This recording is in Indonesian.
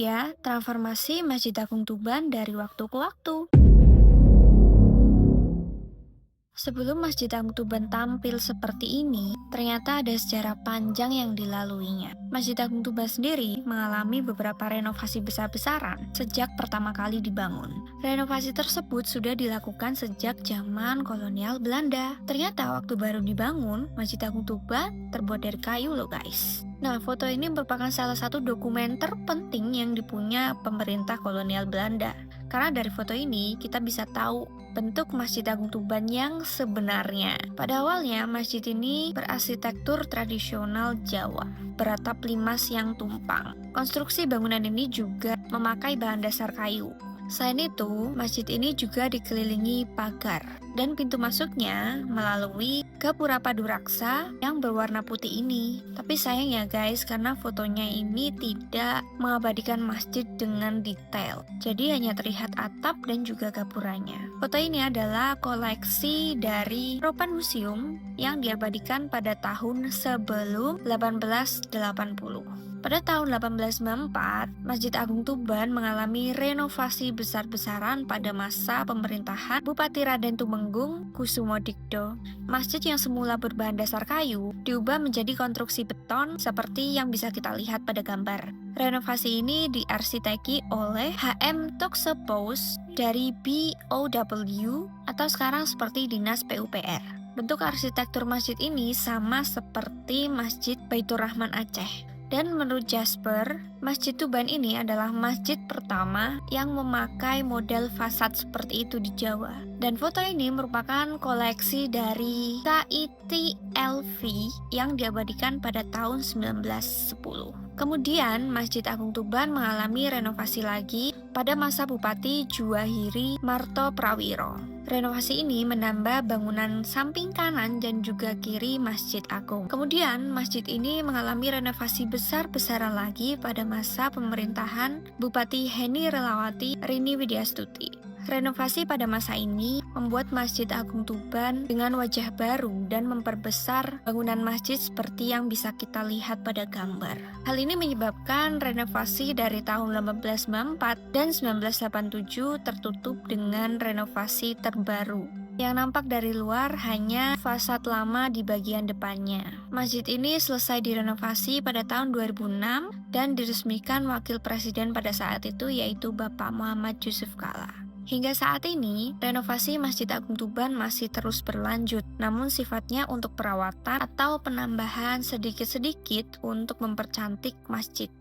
ya transformasi Masjid Agung Tuban dari waktu ke waktu. Sebelum Masjid Agung Tuban tampil seperti ini, ternyata ada sejarah panjang yang dilaluinya. Masjid Agung Tuban sendiri mengalami beberapa renovasi besar-besaran sejak pertama kali dibangun. Renovasi tersebut sudah dilakukan sejak zaman kolonial Belanda. Ternyata waktu baru dibangun, Masjid Agung Tuban terbuat dari kayu loh guys. Nah, foto ini merupakan salah satu dokumen terpenting yang dipunya pemerintah kolonial Belanda. Karena dari foto ini kita bisa tahu bentuk Masjid Agung Tuban yang sebenarnya. Pada awalnya, masjid ini berarsitektur tradisional Jawa, beratap limas yang tumpang. Konstruksi bangunan ini juga memakai bahan dasar kayu. Selain itu, masjid ini juga dikelilingi pagar dan pintu masuknya melalui gapura paduraksa yang berwarna putih ini. Tapi sayang ya guys, karena fotonya ini tidak mengabadikan masjid dengan detail. Jadi hanya terlihat atap dan juga gapuranya. Foto ini adalah koleksi dari Ropan Museum yang diabadikan pada tahun sebelum 1880. Pada tahun 1894, Masjid Agung Tuban mengalami renovasi besar-besaran pada masa pemerintahan Bupati Raden Tumenggung Kusumodikdo. Masjid yang semula berbahan dasar kayu diubah menjadi konstruksi beton seperti yang bisa kita lihat pada gambar. Renovasi ini diarsiteki oleh H.M. Toxopous dari BOW atau sekarang seperti Dinas PUPR. Bentuk arsitektur masjid ini sama seperti Masjid Baitur Rahman Aceh. Dan menurut Jasper, Masjid Tuban ini adalah masjid pertama yang memakai model fasad seperti itu di Jawa. Dan foto ini merupakan koleksi dari KITLV yang diabadikan pada tahun 1910. Kemudian Masjid Agung Tuban mengalami renovasi lagi pada masa Bupati Juwahiri Marto Prawiro. Renovasi ini menambah bangunan samping kanan dan juga kiri Masjid Agung. Kemudian masjid ini mengalami renovasi besar-besaran lagi pada masa pemerintahan Bupati Heni Relawati Rini Widyastuti. Renovasi pada masa ini membuat Masjid Agung Tuban dengan wajah baru dan memperbesar bangunan masjid seperti yang bisa kita lihat pada gambar. Hal ini menyebabkan renovasi dari tahun 1894 dan 1987 tertutup dengan renovasi terbaru. Yang nampak dari luar hanya fasad lama di bagian depannya. Masjid ini selesai direnovasi pada tahun 2006 dan diresmikan wakil presiden pada saat itu yaitu Bapak Muhammad Yusuf Kalla. Hingga saat ini, renovasi Masjid Agung Tuban masih terus berlanjut, namun sifatnya untuk perawatan atau penambahan sedikit-sedikit untuk mempercantik masjid.